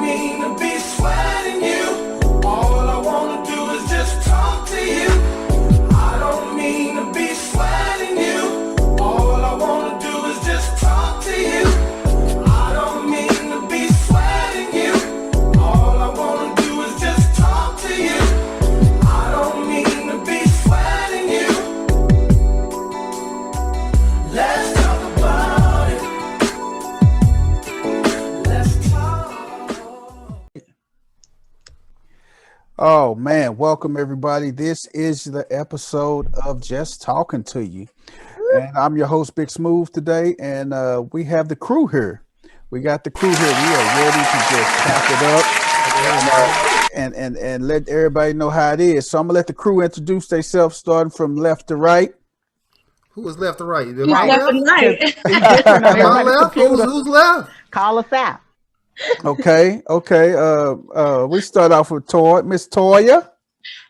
mean to be sweating you. All I wanna do is just talk to you. I don't mean to be sweating you. All I wanna do is just talk to you. I don't mean to be sweating you. All I wanna do is just talk to you. I don't mean to be sweating you. Let's talk about it. Let's talk. Oh man, welcome everybody. This is the episode of Just Talking to You. And I'm your host, Big Smooth, today, and we have the crew here. We got the crew here. We are ready to just pack it up and let everybody know how it is. So I'm gonna let the crew introduce themselves, starting from left to right. Who was left or right? Who's left and right? It's different on Am I everybody's left? computer. Who's left? Call us out. Okay. We start off with Miss Toya.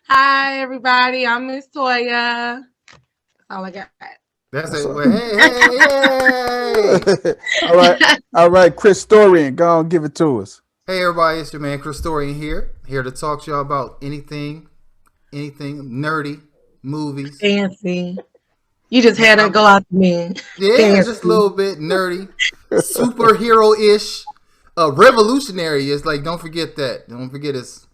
Hi, everybody. I'm Miss Toya. That's all I got. That's it. Well, hey. All right, Chris Storian, go on, give it to us. Hey, everybody. It's your man, Chris Storian here to talk to y'all about anything nerdy, movies. Fancy. You just had to go out to me. Yeah, Fancy. just a little bit nerdy, superhero-ish, revolutionary. It's like, don't forget that. Don't forget it's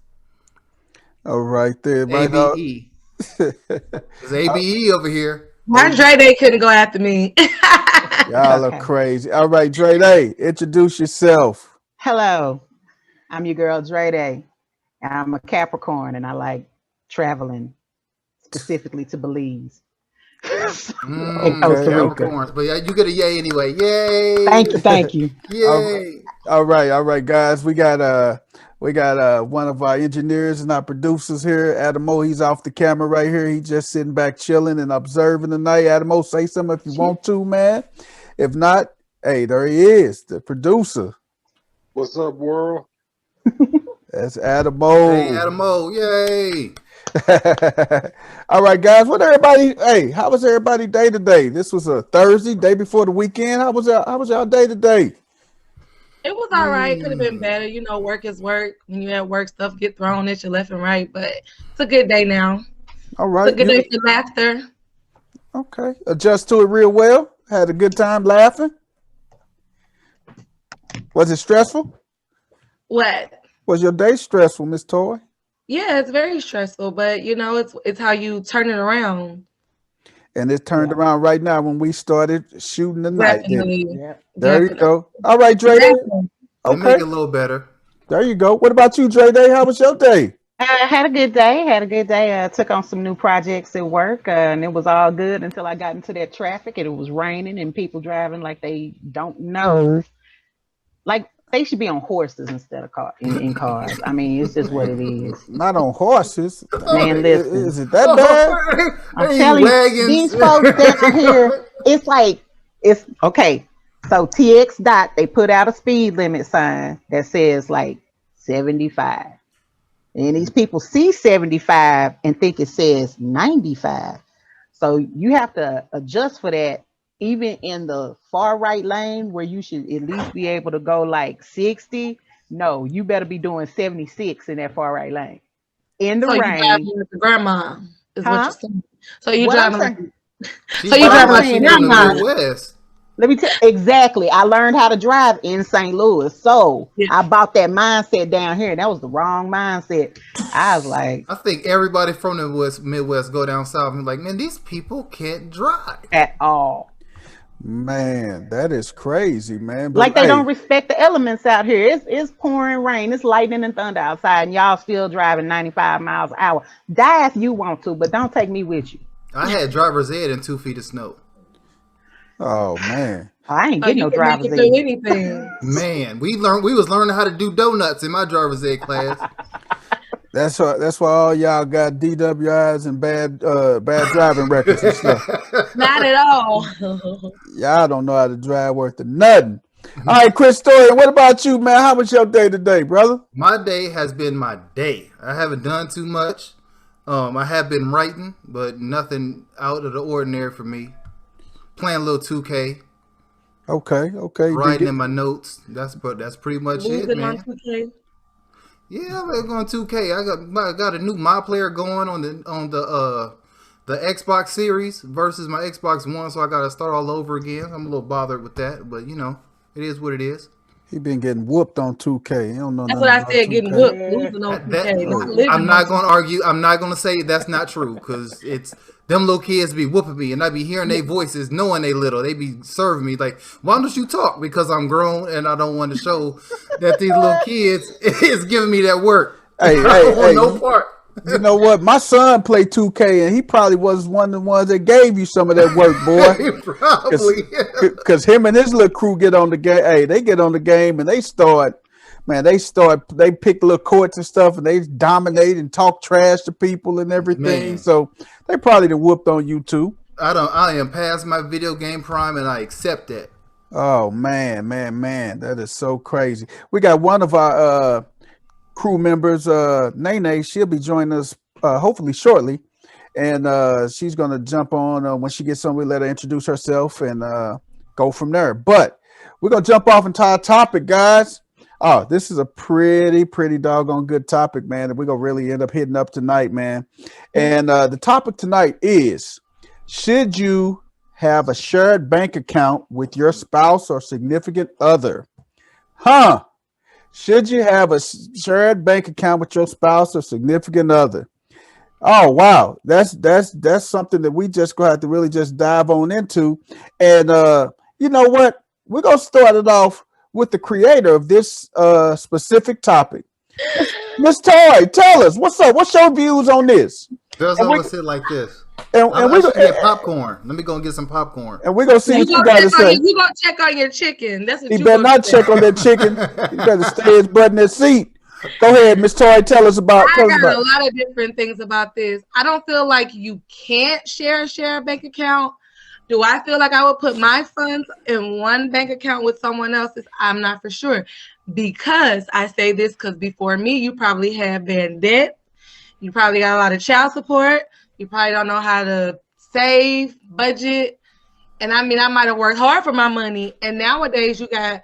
All right there, right now. ABE. It's ABE over here. My Dre Day couldn't go after me. Y'all are crazy. All right, Dre Day, introduce yourself. Hello, I'm your girl Dre Day. I'm a Capricorn and I like traveling, specifically to Belize. Costa Rica. Capricorns. But yeah, you get a yay anyway. Yay! Thank you. Yay! All right, guys. We got one of our engineers and our producers here, Adamo. He's off the camera right here. He's just sitting back chilling and observing tonight. Adamo, say something if you want to, man. If not, hey, there he is, the producer. What's up, world? That's Adamo. Hey, Adamo, yay! All right, guys. How was everybody day today? This was a Thursday, day before the weekend. How was y'all day today? It was all right. Could have been better. You know, work is work. When you at work, stuff get thrown at you left and right. But it's a good day now. All right. It's a good day for laughter. Okay. Adjust to it real well. Had a good time laughing. Was it stressful? What? Was your day stressful, Miss Toy? Yeah, it's very stressful, but you know, it's how you turn it around. And it turned around right now when we started shooting the night. Definitely. Yep. There you go. All right, Dre. Day. They make it a little better. There you go. What about you, Dre Day? How was your day? I had a good day. Took on some new projects at work, and it was all good until I got into that traffic and it was raining and people driving like they don't know. Like they should be on horses instead of in cars. I mean, it's just what it is. Not on horses. Man, listen. Is it that bad? I'm telling you, these folks down here, it's okay. So TX dot, they put out a speed limit sign that says like 75. And these people see 75 and think it says 95. So you have to adjust for that. Even in the far right lane where you should at least be able to go like 60, no, you better be doing 76 in that far right lane. In the So you rain. driving with the grandma is what Huh? you're saying. So you What I'm driving like saying- So you drive like saying your is grandma. Midwest. Let me tell exactly. I learned how to drive in St. Louis. So Yeah. I bought that mindset down here. And that was the wrong mindset. I was like, I think everybody from the Midwest go down south and be like, man, these people can't drive. at all. Man, that is crazy, man. But, Like they hey, don't respect the elements out here. It's pouring rain. It's lightning and thunder outside. And y'all still driving 95 miles an hour. Die if you want to, but don't take me with you. I had driver's ed in 2 feet of snow. Oh man. I ain't Oh, getting you no can driver's make it do ed. anything. Man, we was learning how to do donuts in my driver's ed class. That's why all y'all got DWIs and bad driving records and stuff. Not at all. Y'all don't know how to drive worth of nothing. All right, Chris Storian, what about you, man? How was your day today, brother? My day has been my day. I haven't done too much. I have been writing, but nothing out of the ordinary for me. Playing a little 2K. Okay. Writing in my notes. That's pretty much it, Losing on man. 2K. Yeah, I'm going 2K. I got a new My Player going on the Xbox Series versus my Xbox One, so I got to start all over again. I'm a little bothered with that, but you know, it is what it is. He been getting whooped on 2K. He don't know That's nothing what I about said, getting 2K. whooped, losing on 2K, not living I'm on not going to argue. I'm not going to say that's not true because it's them little kids be whooping me and I be hearing their voices, knowing they little. They be serving me like, why don't you talk? Because I'm grown and I don't want to show that these little kids is giving me that work. Hey, I don't want hey, no part. You know what? My son played 2K, and he probably was one of the ones that gave you some of that work, boy. Probably. Because him and his little crew get on the game. Hey, they get on the game and they pick little courts and stuff, and they dominate and talk trash to people and everything. Man. So they probably done whooped on you too. I am past my video game prime, and I accept that. Oh man, that is so crazy. We got one of our crew members, Nene. She'll be joining us hopefully shortly, and she's gonna jump on when she gets on. We let her introduce herself and go from there. But we're gonna jump off into our topic, guys. Oh, this is a pretty doggone good topic, man, that we're gonna really end up hitting up tonight, man. And the topic tonight is: should you have a shared bank account with your spouse or significant other? Should you have a shared bank account with your spouse or significant other? Oh wow, that's something that we just gonna have to really just dive on into. And you know what? We're gonna start it off with the creator of this specific topic. Miss Toy, tell us what's up. What's your views on this? Just And we- always sit like this. And I we should get popcorn. Let me go and get some popcorn. and we're gonna see what you gonna got to check on say. you gonna check on your chicken. That's what He you better gonna not say. check on that chicken. He better stay his butt in that seat. Go ahead, Miss Toy. Tell us about. I got a lot of different things about this. I don't feel like you can't share a bank account. Do I feel like I would put my funds in one bank account with someone else's? I'm not for sure. Because I say this because before me, you probably have bad debt. You probably got a lot of child support. You probably don't know how to save, budget. And I mean, I might have worked hard for my money. And nowadays you got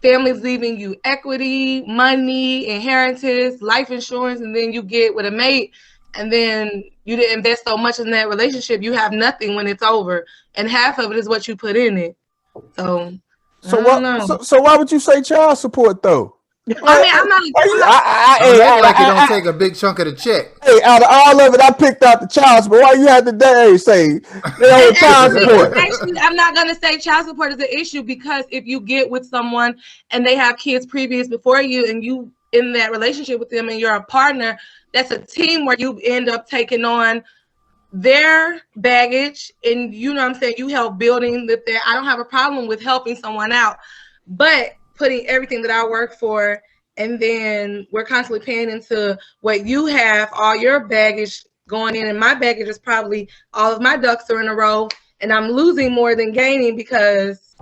families leaving you equity, money, inheritance, life insurance, and then you get with a mate, and then you didn't invest so much in that relationship, you have nothing when it's over, and half of it is what you put in it. So So why would you say child support though? I mean, I'm not. I like it don't take a big chunk of the check. Hey, out of all of it, I picked out the child support. Why you had to say they owe child support? Actually, I'm not gonna say child support is an issue because if you get with someone and they have kids previous before you, and you in that relationship with them, and you're a partner, that's a team where you end up taking on their baggage, and you know what I'm saying, you help building that. I don't have a problem with helping someone out, but putting everything that I work for, and then we're constantly paying into what you have, all your baggage going in, and my baggage is probably all of my ducks are in a row, and I'm losing more than gaining because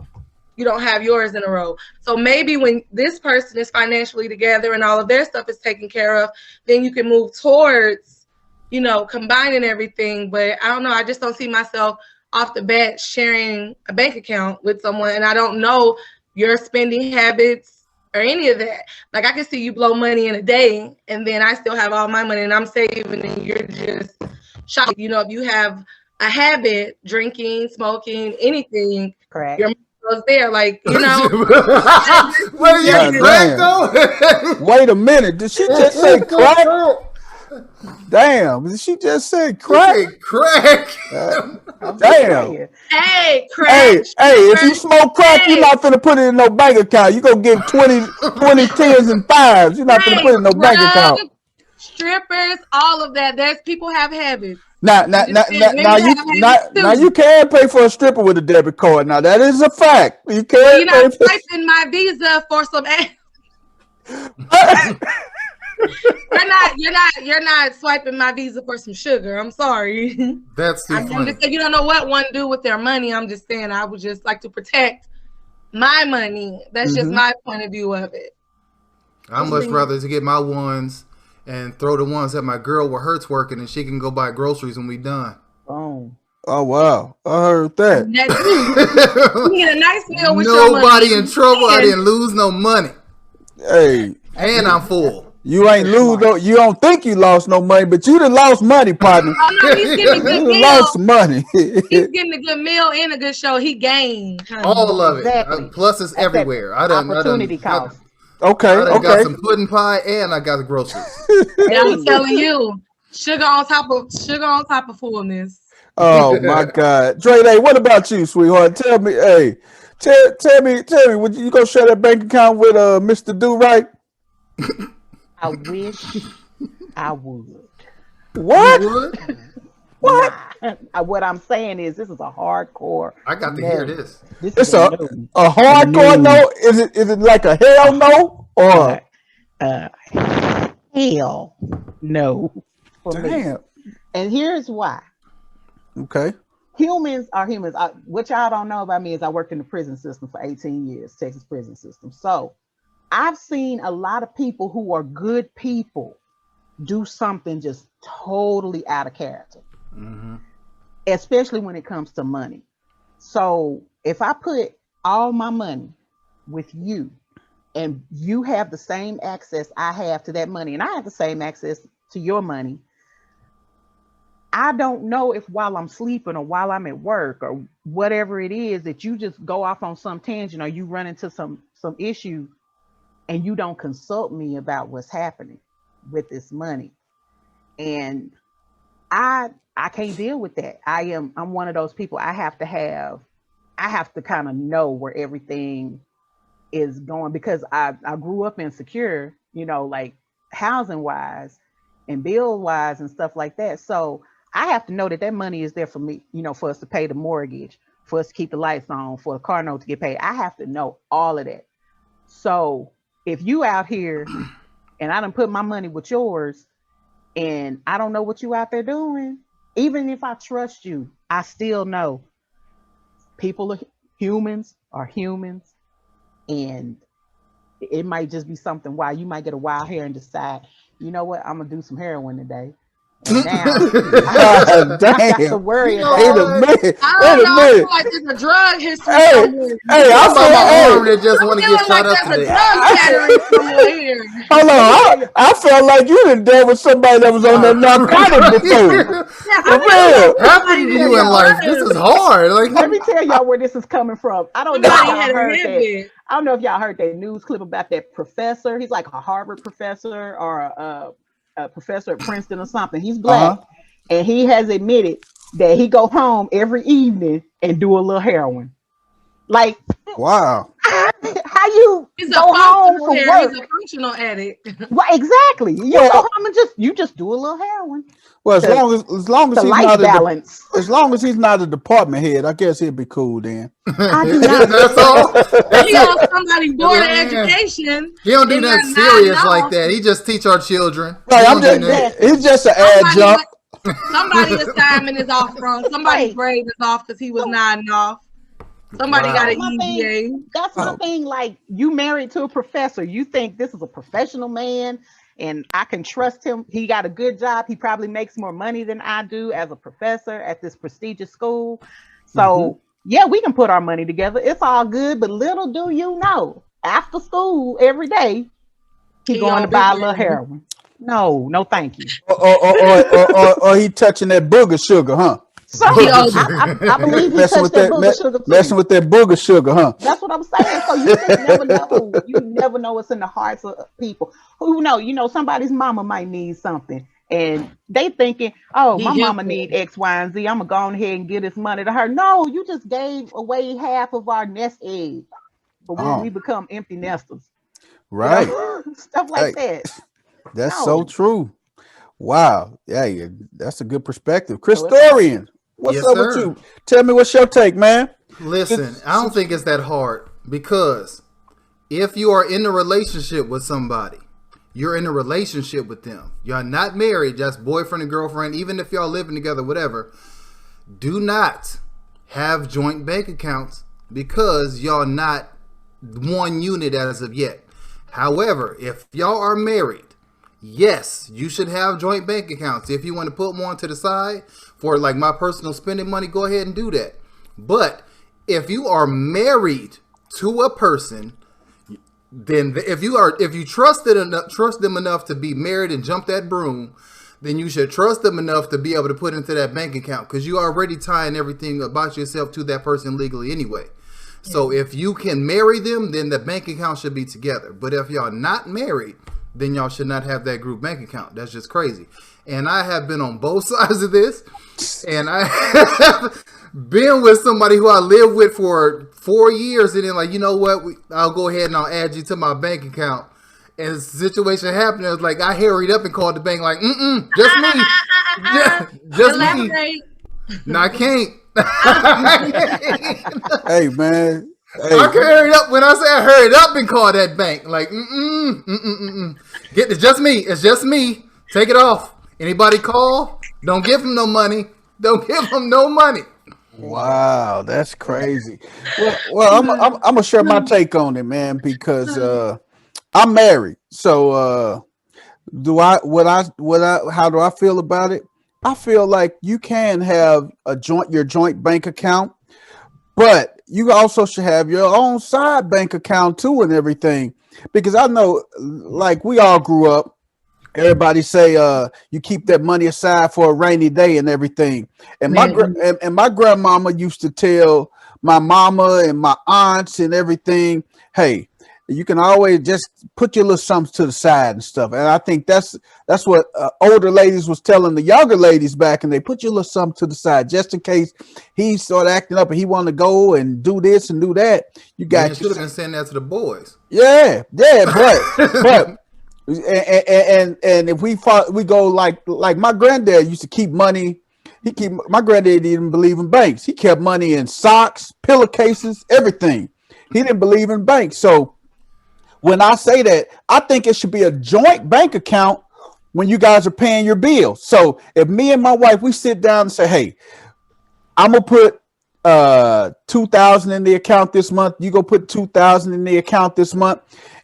you don't have yours in a row. So maybe when this person is financially together and all of their stuff is taken care of, then you can move towards, you know, combining everything. But I don't know, I just don't see myself off the bat sharing a bank account with someone, and I don't know your spending habits or any of that. Like, I can see you blow money in a day, and then I still have all my money and I'm saving, and you're just shocked. You know, if you have a habit, drinking, smoking, anything, Correct. your money goes there. Like, you know. Where you God crack damn. though? Wait a minute. Did she just say crack? Damn. Did she just say crack? Hey, crack. Damn. Yeah. Hey, crack. Hey, if you smoke crack, you're not finna put it in no bank account. You're gonna give 20 tens and fives. You're not finna put it in no bank account. Strippers, all of that. There's people have habits. Now you can pay for a stripper with a debit card. Now that is a fact. You can. You're not swiping my Visa for some ass. You're not swiping my Visa for some sugar. I'm sorry. That's too I'm funny. just saying, you don't know what one do with their money. I'm just saying I would just like to protect my money. That's just my point of view of it. I'd much rather to get my ones and throw the ones that my girl where hurts working, and she can go buy groceries when we done. Boom. Oh wow, I heard that. You get a nice meal with your money. Nobody in trouble. I didn't lose no money, Hey, and I'm full. You ain't lose no. You don't think you lost no money, but you done lost money, partner. Oh no, he's getting a You good done meal. lost money. He's getting a good meal and a good show. He gained. honey. All of it. Exactly. Plus, it's That's that everywhere. opportunity got cost. Okay, I done got okay. some pudding pie and I got the groceries. And I'm telling you, sugar on top of fullness. Oh my God, Dre, hey, what about you, sweetheart? Tell me, hey, tell me, would you go share that bank account with Mr. Do Right? I wish I would. What? You would? What? What I'm saying is, this is a hardcore. I got to no. hear this. This It's is a no. hardcore No. no. Is it like a hell no or Hell no for me. damn? And here's why. Okay. Humans are humans. What y'all don't know about me is I worked in the prison system for 18 years, Texas prison system. So I've seen a lot of people who are good people do something just totally out of character, especially when it comes to money. So if I put all my money with you and you have the same access I have to that money and I have the same access to your money, I don't know if while I'm sleeping or while I'm at work or whatever it is that you just go off on some tangent or you run into some issue and you don't consult me about what's happening with this money. And I can't deal with that. I'm one of those people. I have to kind of know where everything is going because I grew up insecure, like housing wise and bill wise and stuff like that. So I have to know that money is there for me, for us to pay the mortgage, for us to keep the lights on, for the car note to get paid. I have to know all of that. So if you out here and I done put my money with yours and I don't know what you out there doing, even if I trust you, I still know humans are humans. And it might just be something wild. You might get a wild hair and decide, you know what, I'm gonna do some heroin today. And now God I got to damn. worry Wait about Wait a minute. I Wait don't a know. I feel minute. like there's a drug history Hey, somewhere. hey, How about my arm hey, that just want to Feeling get like shot up there's a today? drug pattern somewhere here. hold on. I felt like you done dealt with somebody that was on that narcotic before. Yeah, For I real. What happened to you in life? This is hard. let me Like, tell y'all where this is coming from. I don't know if Somebody y'all had a heard that. habit. I don't know if y'all heard that news clip about that professor. He's like a Harvard professor or a professor at Princeton or something. He's black, and he has admitted that he go home every evening and do a little heroin. Like, Wow. how you He's a go home functional from here. work? He's a functional addict. Well, exactly. You Well- go home and you just do a little heroin. Well, as The- long as The he's life not balance. as long as he's not a department head, I guess he'd be cool then. I do not. that's all. That's He on it. somebody's daughter Man. education. He don't do and nothing they're not serious off. like that. He just teach our children. Right, He I'm don't do just nothing. he's just an adjunct. Somebody's assignment is off from. Somebody's Right. grade is off because he was nodding off. Somebody Wow. got an My thing- EBA. That's my Oh. thing. Like, you married to a professor. You think this is a professional man and I can trust him. He got a good job. He probably makes more money than I do as a professor at this prestigious school. So yeah, we can put our money together. It's all good. But little do you know, after school every day, he He going to on buy a big little money. heroin. No, thank you. Or he touching that booger sugar, huh? So He I believe he Messing touched with that that, booger sugar too. messing with that booger sugar, huh? That's what I'm saying. So you just never know. You never know what's in the hearts of people. Who know? Somebody's mama might need something, and they thinking, "Oh, He my mama helpful. need X, Y, and Z. I'm gonna go on ahead and give this money to her." No, you just gave away half of our nest egg, but when Oh. we become empty nesters, Right. stuff like that. That's No. so true. Wow. Yeah, that's a good perspective. So it's- Christorian, what's Yes, up sir. with you? Tell me what's your take, man. Listen, I don't think it's that hard because if you are in a relationship with somebody, you're in a relationship with them. You're not married, just boyfriend and girlfriend, even if y'all living together, whatever. Do not have joint bank accounts because y'all not one unit as of yet. However, if y'all are married, yes, you should have joint bank accounts. If you want to put one to the side for like my personal spending money, go ahead and do that. But if you are married to a person, then if you trust them enough to be married and jump that broom, then you should trust them enough to be able to put into that bank account, because you are already tying everything about yourself to that person legally anyway. So if you can marry them, then the bank account should be together. But if y'all not married, then y'all should not have that group bank account. That's just crazy. And I have been on both sides of this, and I have been with somebody who I lived with for 4 years, and then like, you know what, I'll go ahead and I'll add you to my bank account. And the situation happened, it was like I hurried up and called the bank like, just me. Just me. Elaborate. No, I can't. Hey, man. Hey, I hurried up. When I say I hurried up and called that bank, like, it's just me. It's just me. Take it off. Anybody call? Don't give them no money. Don't give them no money. wow, that's crazy. Well, I'm gonna share my take on it, man, because I'm married. So how do I feel about it? I feel like you can have your joint bank account, but you also should have your own side bank account too and everything. Because I know, like, we all grew up. Everybody say you keep that money aside for a rainy day and everything. And my grandmama used to tell my mama and my aunts and everything, hey, you can always just put your little something to the side and stuff. And I think that's what older ladies was telling the younger ladies back, and they put your little something to the side just in case he started acting up and he wanted to go and do this and do that. You got. You should have been saying that to the boys. Yeah, but and if we go like my granddad used to keep money. My granddad didn't believe in banks. He kept money in socks, pillowcases, everything. He didn't believe in banks. So when I say that, I think it should be a joint bank account when you guys are paying your bills. So if me and my wife, we sit down and say, hey, I'm gonna put $2,000 in the account this month. You go put $2,000 in the account this month,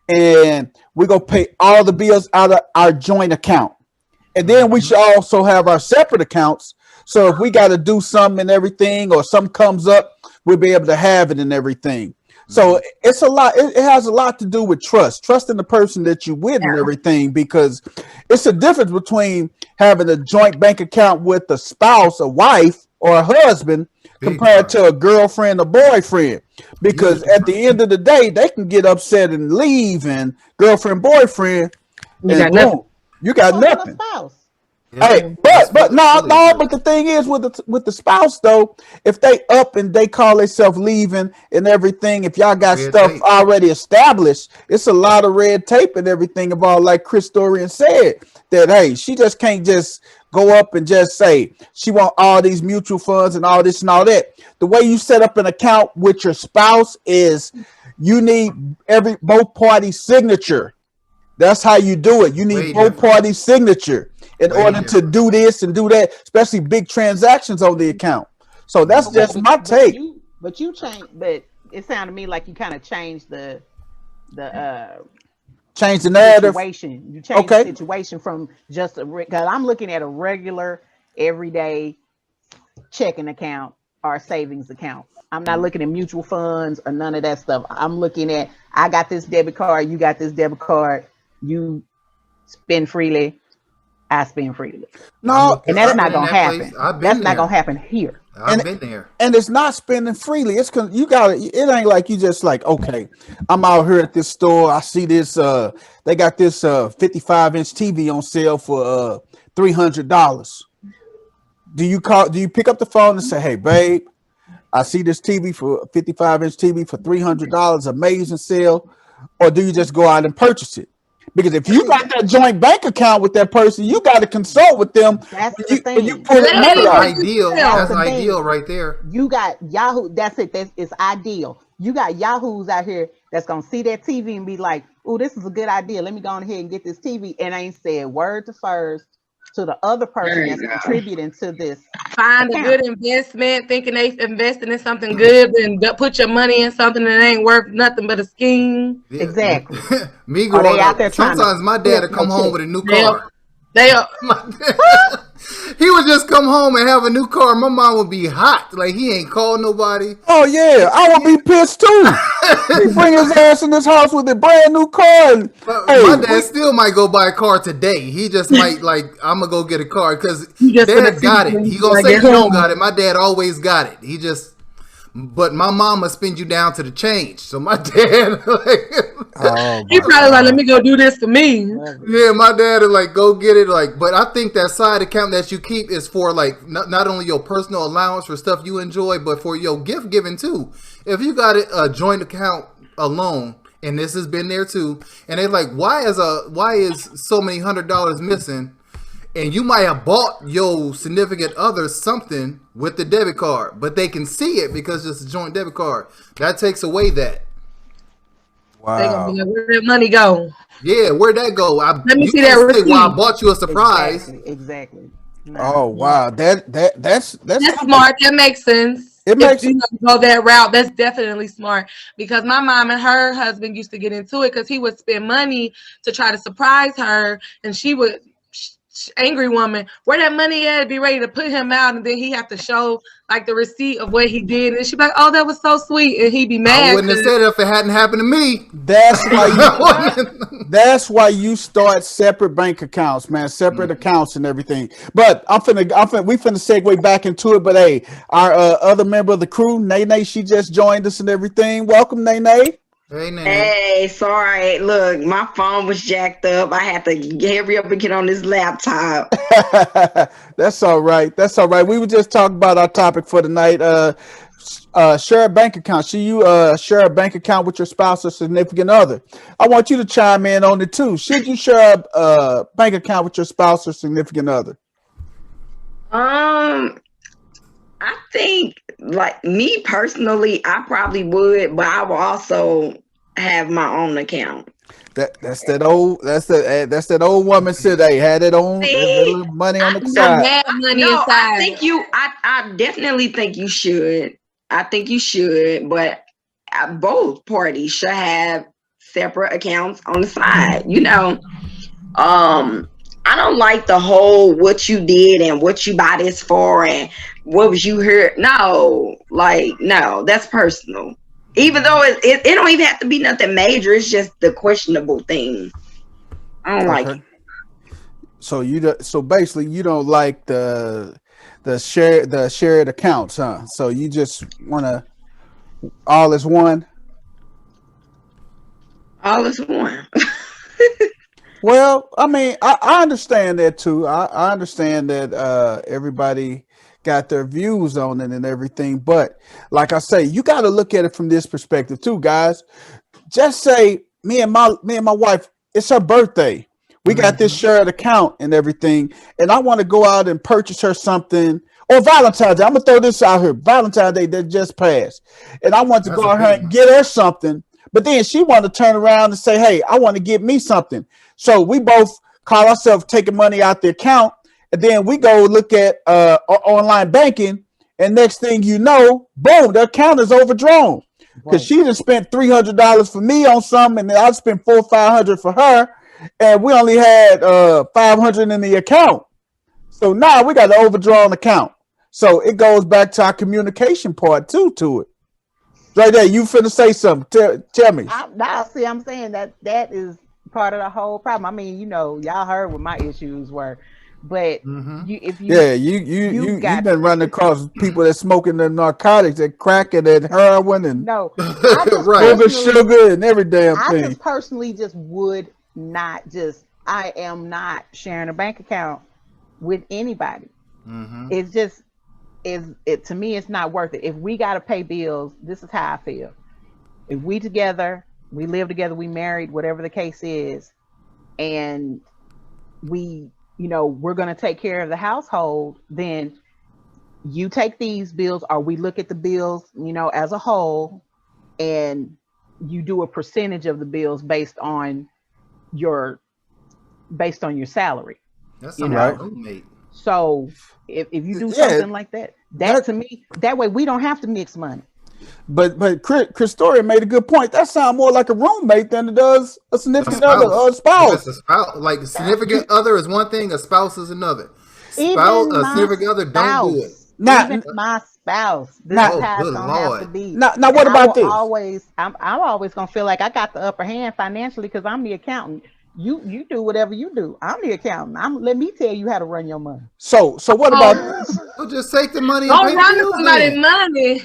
and we go pay all the bills out of our joint account. And then we should also have our separate accounts. So if we got to do something and everything, or something comes up, we'll be able to have it and everything. So it's a lot. It has a lot to do with trusting the person that you with and everything, because it's a difference between having a joint bank account with a spouse, a wife, or a husband compared to a girlfriend or boyfriend. Because at the end of the day, they can get upset and leave, and girlfriend, boyfriend, and boom, you got nothing. Hey, but the thing is with the spouse though, if they up and they call themselves leaving and everything, if y'all got stuff already established, it's a lot of red tape and everything about, like Chris Dorian said, that hey, she just can't just go up and just say she want all these mutual funds and all this and all that. The way you set up an account with your spouse is you need both parties' signature. That's how you do it. You need both parties' signature in order to do this and do that, especially big transactions on the account. So that's just my take. But it sounded to me like you kind of changed the change the narrative. Situation. You changed the situation from just because I'm looking at a regular, everyday checking account or savings account. I'm not looking at mutual funds or none of that stuff. I'm looking at, I got this debit card, you got this debit card, you spend freely, I spend freely. No, and that's not gonna happen. That's not gonna happen here. I've been there. And it's not spending freely. It's cause you got it. It ain't like you just like, okay, I'm out here at this store. I see this. They got this 55-inch TV on sale for $300. Do you pick up the phone and say, hey, babe, I see this TV for 55-inch TV for $300, amazing sale, or do you just go out and purchase it? Because if you got that joint bank account with that person, you got to consult with them. That's the thing. You pull it That's out. ideal. That's ideal right there. You got Yahoo. That's it. It's ideal. You got Yahoos out here that's gonna see that TV and be like, "Oh, this is a good idea. Let me go on ahead and get this TV." And I ain't said word to first to the other person that's contributing to this. Find a good investment, thinking they investing in something good, and put your money in something that ain't worth nothing but a scheme. Yeah. Exactly. Me growing up, sometimes my dad would come home with a new car. They are. He would just come home and have a new car. My mom would be hot. Like, he ain't called nobody. Oh yeah, I would be pissed too. He bring his ass in this house with a brand new car. And, hey, My dad still might go buy a car today. He just might like, I'm gonna go get a car because You just dad gonna got see it. when He you gonna like say at he don't home. got it. My dad always got it. But my mama spend you down to the change. So my dad, oh He my probably like, let me go do this for me. yeah, my dad is like, go get it. Like, but I think that side account that you keep is for like not only your personal allowance for stuff you enjoy, but for your gift giving too. If you got a joint account alone, and this has been there too, and they're like, why is so many $100 missing? And you might have bought your significant other something with the debit card, but they can see it because it's a joint debit card. That takes away that. They gonna wow. be like, where did money go? Yeah, where'd that go? Let me you see can't that say, well, I receipt. bought you a surprise. Exactly. Oh wow. That's That's smart. That makes sense. It makes- if you go that route, that's definitely smart. Because my mom and her husband used to get into it because he would spend money to try to surprise her, and she would angry woman, where that money at? Be ready to put him out, and then he have to show like the receipt of what he did, and she'd be like, "Oh, that was so sweet," and he'd be mad. I wouldn't have said it if it hadn't happened to me. That's why you start separate bank accounts, man, separate accounts and everything. But we finna segue back into it. But hey, our other member of the crew, Nene, she just joined us and everything. Welcome, Nene. Hey, man. Hey, sorry. Look, my phone was jacked up. I had to hurry up and get on this laptop. That's all right. That's all right. We were just talking about our topic for tonight. Share a bank account. Should you share a bank account with your spouse or significant other? I want you to chime in on it too. Should you share a bank account with your spouse or significant other? I think, like me personally, I probably would, but I will also have my own account. That's that old woman said, hey, had it on that little money on the side. Mad money No, inside. I think I definitely think you should. I think you should, but both parties should have separate accounts on the side. You know, I don't like the whole what you did and what you buy this for and what was you heard. No, that's personal. Even though it don't even have to be nothing major, it's just the questionable thing. I don't like it. So basically you don't like the shared accounts, huh? So you just wanna all is one? All is one. Well, I mean, I understand that too. I understand that everybody got their views on it and everything. But like I say, you got to look at it from this perspective too, guys. Just say me and my wife, it's her birthday. We got this shared account and everything, and I want to go out and purchase her something. Or Valentine's Day. I'm gonna throw this out here. Valentine's Day that just passed, and I want to go out here and get her something. But then she wanted to turn around and say, "Hey, I want to get me something." So we both call ourselves taking money out the account, and then we go look at online banking, and next thing you know, boom, the account is overdrawn because she just spent $300 for me on something, and then I spent $400 or $500 for her, and we only had $500 in the account. So now we got an overdrawn account. So it goes back to our communication part too to it. Right there, you finna say something. Tell me. I'm saying that is part of the whole problem. I mean, you know, y'all heard what my issues were, but you've been running across people that smoking the narcotics, that crack and that heroin and sugar and every damn thing. I just personally just would not I am not sharing a bank account with anybody. It's just to me it's not worth it. If we got to pay bills, this is how I feel. If we together, we live together, we married, whatever the case is, and we're going to take care of the household, then you take these bills, or we look at the bills, as a whole, and you do a percentage of the bills based on your salary. That's right. Roommate. So if you do something like that to me, that way we don't have to mix money. But Chris Story made a good point. That sounds more like a roommate than it does a significant other or a spouse. Yes, a spouse. Like a significant other is one thing, a spouse is another. Spouse, Even a my significant other, don't do it. spouse, Now- even my spouse, this Now- is how Oh, it's good gonna have to Lord. be. Now, what And I about will this? always, I'm always gonna feel like I got the upper hand financially because I'm the accountant. You do whatever you do. I'm the accountant. Let me tell you how to run your money. So what about this? Well, just take the money and Don't pay run to bills somebody's then. money.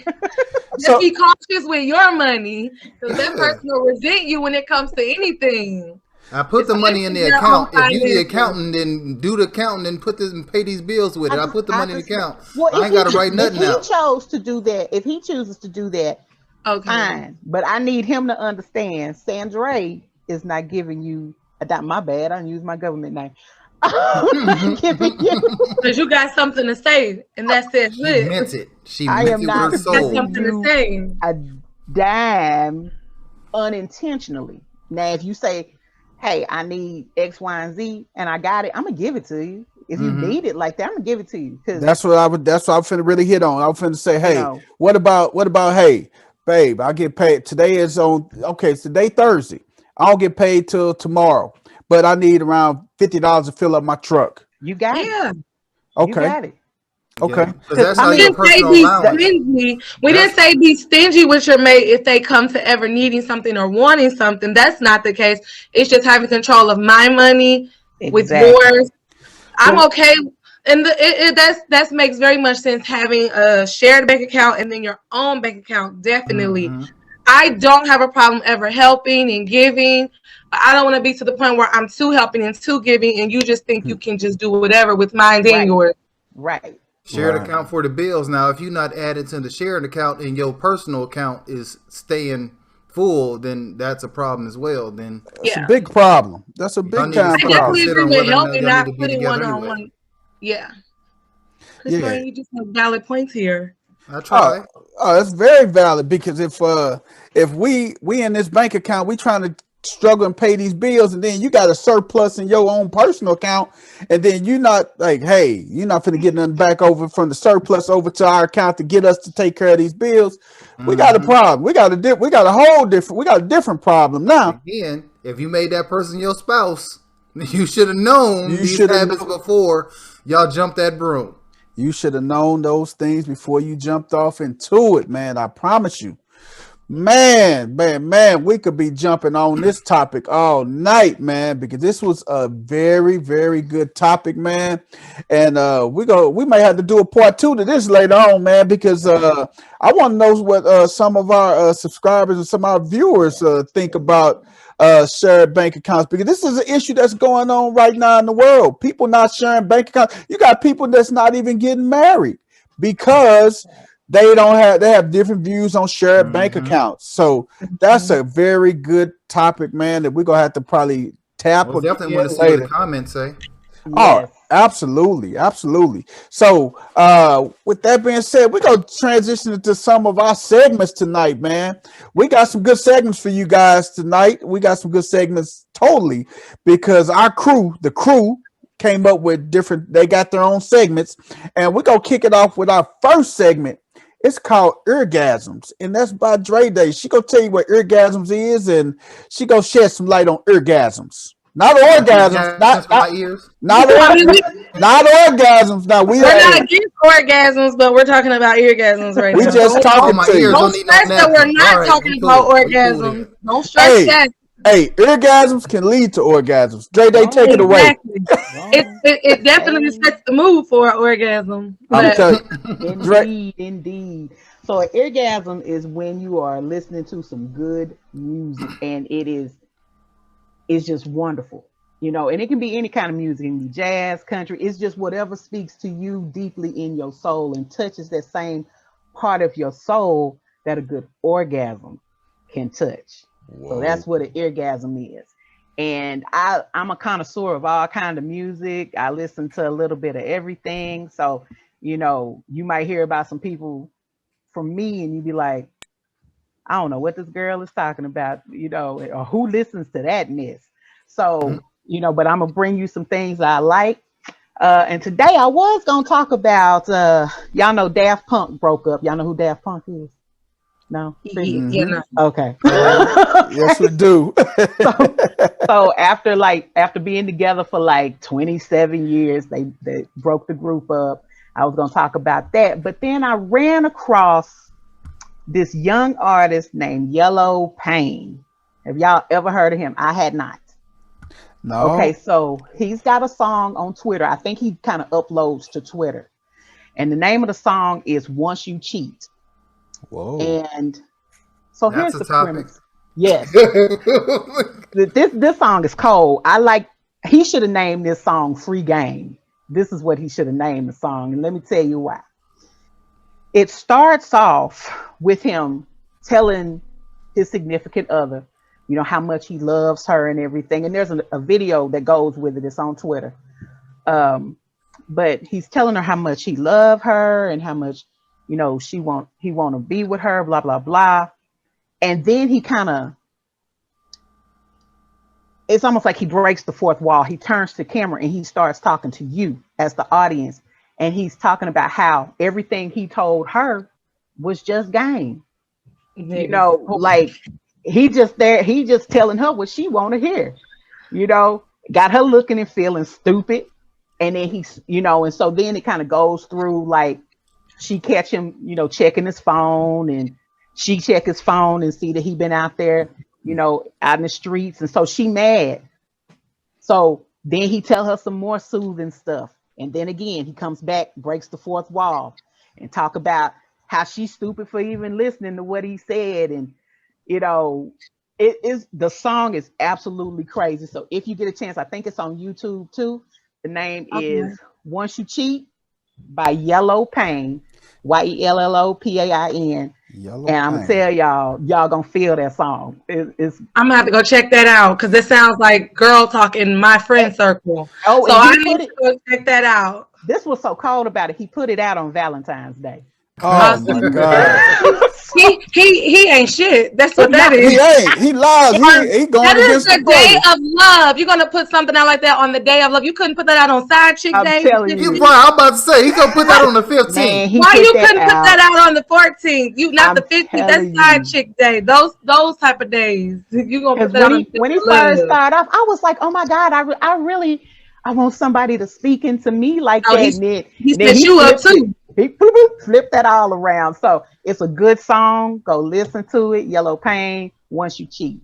So- Just be cautious with your money, because that Yeah. person will resent you when it comes to anything. I put the money in the Especially account. their own If you the finances. accountant, then do the accountant and put this and pay these bills with it. I put the money in the account. Well, I ain't got to write if nothing he out. chose to do that, if he chooses to do that, Okay. fine. But I need him to understand Sandra is not giving you my bad. I use my government name. I'm not giving you. Because you got something to say, and that says She it. meant it. She I meant am it not with her That's soul. something to say. a dime unintentionally. Now, if you say, "Hey, I need X, Y, and Z," and I got it, I'm gonna give it to you. If you Mhm. need it like that, I'm gonna give it to you. Because That's what I'm finna really hit on. I'm finna say, hey, know. what about hey, babe, I get paid today is on it's today Thursday. I don't get paid till tomorrow, but I need around $50 to fill up my truck. you got it. Yeah. You Okay. got it. Okay. Because that's I how mean, We your didn't say personal be allowance. stingy. We didn't say be stingy with your mate if they come to ever needing something or wanting something. That's not the case. It's just having control of my money with Exactly. yours. I'm okay. And that makes very much sense, having a shared bank account and then your own bank account. Definitely. Mhm. I don't have a problem ever helping and giving. But I don't want to be to the point where I'm too helping and too giving, and you just think you can just do whatever with mine and Right. yours. Right. Shared Right. account for the bills. Now, if you're not added to the shared account and your personal account is staying full, then that's a problem as well. Then That's Yeah. a big problem. That's a Y'all big need to time I start problem. definitely considering agree with whether or not helping, y'all need not to be putting together one on anyway. one. Yeah. Chris Yeah. Brown, you just have valid points here. I try. Oh, that's very valid because if we in this bank account, we trying to struggle and pay these bills, and then you got a surplus in your own personal account, and then you're not like, hey, you're not finna get nothing back over from the surplus over to our account to get us to take care of these bills. We got a Mhm. problem. We got a different problem now. Again, if you made that person your spouse, you should have known You these shoulda habits before y'all jumped that broom. You should have known those things before you jumped off into it, man. I promise you. Man, we could be jumping on this topic all night, man, because this was a very, very good topic, man. And we may have to do a part 2 to this later on, man, because I want to know what some of our subscribers and some of our viewers think about shared bank accounts, because this is an issue that's going on right now in the world. People not sharing bank accounts. You got people that's not even getting married because they have different views on shared bank accounts. So that's a very good topic, man, that we're gonna have to probably tap Well, definitely again want to see what later. the comments say. Oh, Yes. absolutely. So with that being said, we're gonna transition into some of our segments tonight, man. We got some good segments for you guys tonight. We got some good segments totally, because the crew came up with they got their own segments, and we're gonna kick it off with our first segment. It's called Orgasms, and that's by Dre Day. She gonna tell you what orgasms is, and she gonna shed some light on orgasms. Not orgasms, Just for my ears. not orgasms. Now We're not against orgasms, but we're talking about orgasms right We now. just Don't- talking Oh, my to you. ears Don't don't need no stress that we're napkins. not All right, talking we cool. about We cool orgasms. then. Don't stress that. Hey, orgasms can lead to orgasms. Dre Day, take it away. Exactly. It definitely sets the mood for an orgasm. I'm But telling you. Indeed. So an orgasm is when you are listening to some good music, and it's just wonderful. And it can be any kind of music. It can be jazz, country. It's just whatever speaks to you deeply in your soul and touches that same part of your soul that a good orgasm can touch. So that's what an orgasm is. And I'm a connoisseur of all kind of music. I listen to a little bit of everything. So, you might hear about some people from me and you be like, I don't know what this girl is talking about, or who listens to that mess. So, but I'm gonna bring you some things I like. And today I was gonna talk about y'all know Daft Punk broke up. Y'all know who Daft Punk is? No. Yeah, no. Okay. Yes, we do. So after being together for like 27 years, they broke the group up. I was gonna talk about that, but then I ran across this young artist named Yellow Pain. Have y'all ever heard of him? I had not. No. Okay, so he's got a song on Twitter. I think he kind of uploads to Twitter. And the name of the song is Once You Cheat. Whoa. And so That's here's a the topic. premise. Yes. This song is cold. He should have named this song Free Game. This is what he should have named the song. And let me tell you why. It starts off with him telling his significant other, you know, how much he loves her and everything. And there's a video that goes with it. It's on Twitter. But he's telling her how much he loves her and how much, you know, he want to be with her, blah, blah, blah. And then it's almost like he breaks the fourth wall. He turns to camera and he starts talking to you as the audience. And he's talking about how everything he told her was just game. You know, like he just telling her what she want to hear, you know, got her looking and feeling stupid. And then he's, you know, and so then it kind of goes through, like she catch him, you know, checking his phone, and she check his phone and see that he been out there, you know, out in the streets. And so she mad. So then he tell her some more soothing stuff. And then again, he comes back, breaks the fourth wall and talk about how she's stupid for even listening to what he said. And, you know, the song is absolutely crazy. So if you get a chance, I think it's on YouTube too. The name is Once You Cheat by Yellow Pain, YELLOPAIN. And I'm gonna tell y'all gonna feel that song. I'm gonna have to go check that out because it sounds like girl talk in my friend circle. Oh, so I need to go check that out. This was so cold about it. He put it out on Valentine's Day. Oh my God. He ain't shit. That's what that is. He ain't. He lies. He going that against is the day of love. You're gonna put something out like that on the day of love. You couldn't put that out on Side Chick Day. You right. I'm about to say he's gonna put that on the 15th. Why you couldn't put that out on the 14th? You not the 15th. That's Side Chick Day. Those type of days. You gonna put that when he first started off, I was like, oh my God, I want somebody to speak into me like that. He set you up too. He flipped that all around. So it's a good song. Go listen to it. Yellow Pain, Once You Cheat.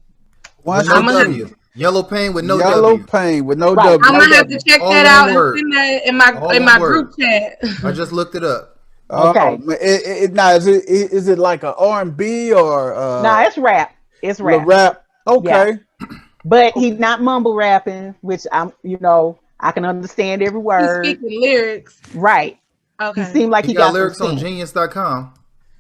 Yellow Pain with no Yellow W. Pain with no Right. W. I'm gonna have to check that out and send that in my group chat. I just looked it up. Okay. Now is it like an R&B or No, it's rap. It's rap. Rap. Okay. Yeah. But he's not mumble rapping, which I can understand every word. He's speaking lyrics. Right. Okay. He seemed like he got got lyrics some on sense. Genius.com.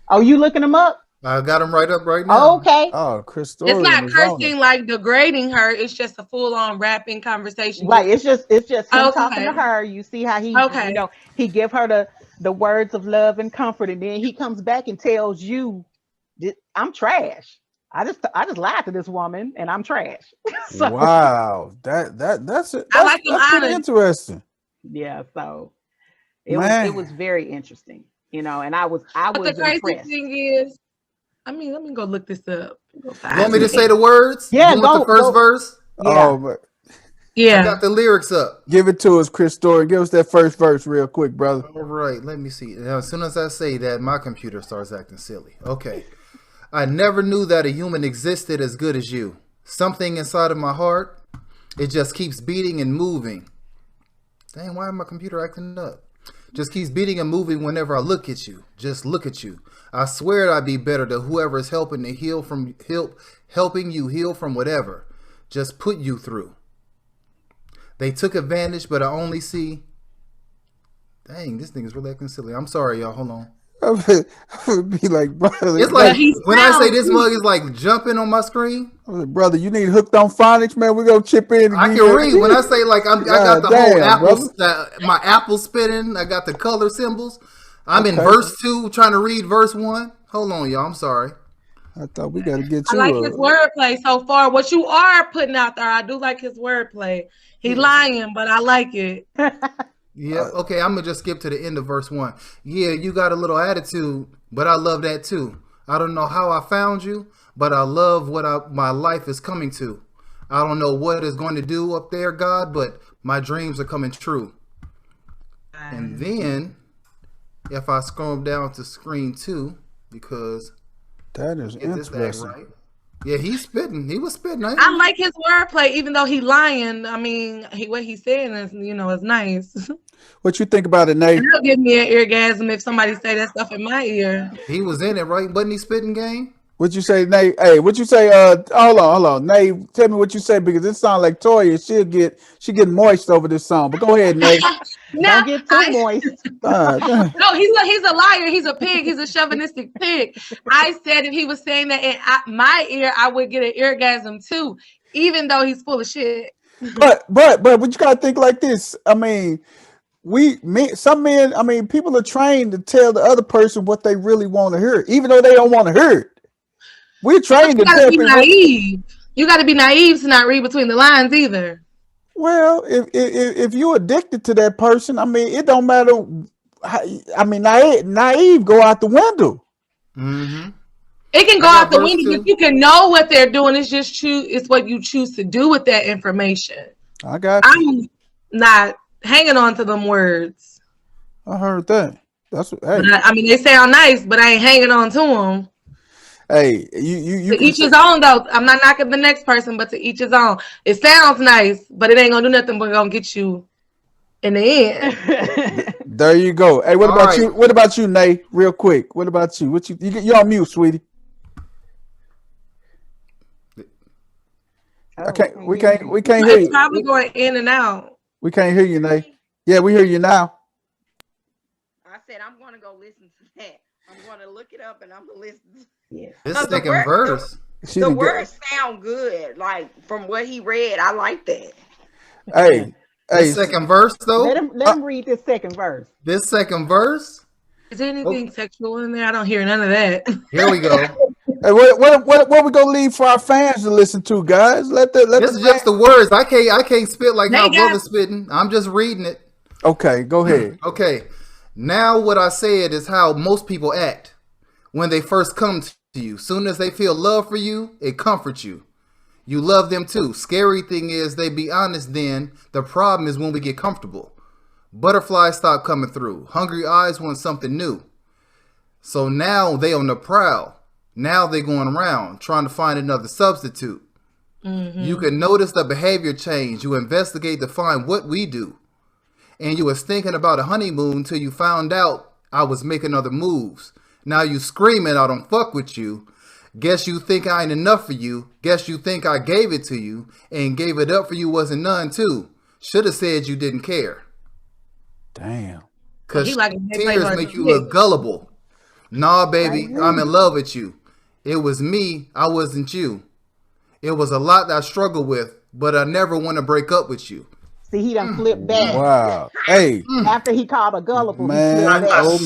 Oh, you looking them up? I got them right up right now. Oh, okay. Oh, Chris. It's not cursing like degrading her. It's just a full on rapping conversation. Right. It's just him talking to her. You see how he he give her the words of love and comfort, and then he comes back and tells you, I'm trash. I just lied to this woman and I'm trash. So, wow. That's it. I like that's pretty interesting. Yeah, so it was very interesting, and I was but the crazy impressed. thing is, let me go look this up. You want me to say the words? Yeah, you want the first verse? Yeah. Oh, but I got the lyrics up. give it to us, Chris Story. Give us that first verse real quick, brother. All right, let me see. Now, as soon as I say that, my computer starts acting silly. Okay. I never knew that a human existed as good as you. Something inside of my heart, it just keeps beating and moving. Dang, why is my computer acting up? Just keeps beating and moving whenever I look at you. Just look at you. I swear I'd be better to whoever is helping to helping you heal from whatever. Just put you through. They took advantage, but I only see. Dang, this thing is really acting silly. I'm sorry, y'all. Hold on. I would be like, brother. It's like when I say this mug is like jumping on my screen. Brother, you need hooked on phonics, man. We're gonna chip in. I can read when I say like I got the whole apple. my apple spinning. I got the color symbols. I'm in verse 2 trying to read verse 1. Hold on, y'all. I'm sorry. I thought we got to get I you. like his wordplay so far. What you are putting out there, I do like his wordplay. He lying, but I like it. Yeah, okay, I'm gonna just skip to the end of verse 1. Yeah, you got a little attitude, but I love that too. I don't know how I found you, but I love what my life is coming to. I don't know what it's going to do up there, God, but my dreams are coming true. And then, if I scroll down to screen 2, because That is get this thing interesting. right. Yeah, he's spitting. He was spitting. I like his wordplay, even though he lying. I mean, what he's saying is, is nice. What you think about it, Nate? And it'll give me an orgasm if somebody say that stuff in my ear. He was in it, right? Wasn't he spitting game? What you say, Nate? Hey, what you say? Hold on, Nate. Tell me what you say because it sounds like Toya. She get moist over this song. But go ahead, Nate. No, Don't get too moist. no, he's a liar. He's a pig. He's a chauvinistic pig. I said if he was saying that in my ear, I would get an orgasm too, even though he's full of shit. but you gotta think like this. I mean, some men. I mean, people are trained to tell the other person what they really want to hear, even though they don't want to hear it. We're trained to You gotta tell be people. naive. You gotta be naive to not read between the lines either. Well, if you're addicted to that person, I mean, it don't matter. I mean, naive go out the window. Mm-hmm. It can go I got out the verse window, two. but you can know what they're doing. It's just it's what you choose to do with that information. I got you. I'm not hanging on to them words. I heard that. That's what. Hey, I mean, they sound nice, but I ain't hanging on to them. hey, you To can each his own, though. I'm not knocking the next person, but to each his own. It sounds nice, but it ain't gonna do nothing but gonna get you in the end. There you go. Hey, what All about right. you? What about you, Nate? Real quick. What about you? You're on mute, sweetie. We can't hear It's you. probably going in and out. We can't hear you, Nate. Yeah, we hear you now. I said I'm gonna go listen to that. I'm gonna look it up and I'm gonna listen. Yes. This The second word- verse. She The done got- words sound good. Like from what he read, I like that. Hey, This second verse, though. Let him read this second verse. This second verse. Is there anything sexual in there? I don't hear none of that. Here we go. Hey, what we gonna leave for our fans to listen to, guys? Let This the is just the words. I can't spit like how They got- brother's spitting. I'm just reading it. Okay, go ahead. Okay. Now what I said is how most people act when they first come to you. Soon as they feel love for you, it comforts you. You love them too. Scary thing is they be honest then. The problem is when we get comfortable. Butterflies stop coming through. Hungry eyes want something new. So now they on the prowl. Now they going around trying to find another substitute. You can notice the behavior change. You investigate to find what we do. And you was thinking about a honeymoon till you found out I was making other moves. Now you screaming I don't fuck with you. Guess you think I ain't enough for you. Guess you think I gave it to you and gave it up for you wasn't none too. Should have said you didn't care. Damn. Cause He like a tears Playboy make you kid. look gullible. Nah, baby, I'm in love with you. It was me, I wasn't you. It was a lot that I struggled with, but I never want to break up with you. See, he done flipped back. Wow. Hey, After he called her gullible, Man. he flipped back. Oh,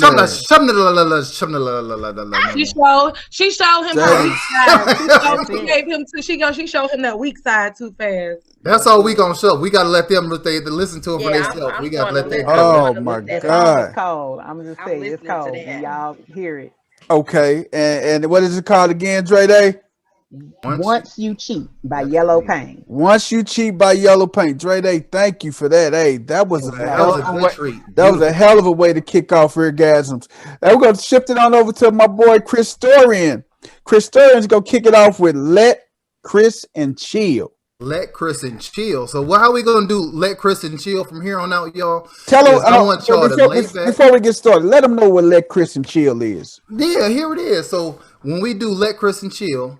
She man. showed him her weak side. She showed him that weak side too fast. That's all we gonna show. We gotta let them listen to it for Yeah, themselves. I'm We gotta gonna let them. listen. oh I'm my gonna listen. That song God. is cold. I'm just I'm saying it's listening to cold. that. And y'all hear it. Okay. And what is it called again, Dre Day? Once You Cheat by Yellow Pain. Once You Cheat by Yellow Paint. Dre Day, thank you for that. Hey, that was a That hell was of a a good way. treat. That was a hell of a way to kick off Orgasms. Now we're gonna shift it on over to my boy Chris Storian. Chris Storian's gonna kick it off with Let Chris and Chill. Let Chris and chill. So how we gonna do Let Chris and chill from here on out, y'all? Tell them Yes, I want y'all to lay back. before we get started, let them know what Let Chris and Chill is. Yeah, here it is. So when we do Let Chris and chill,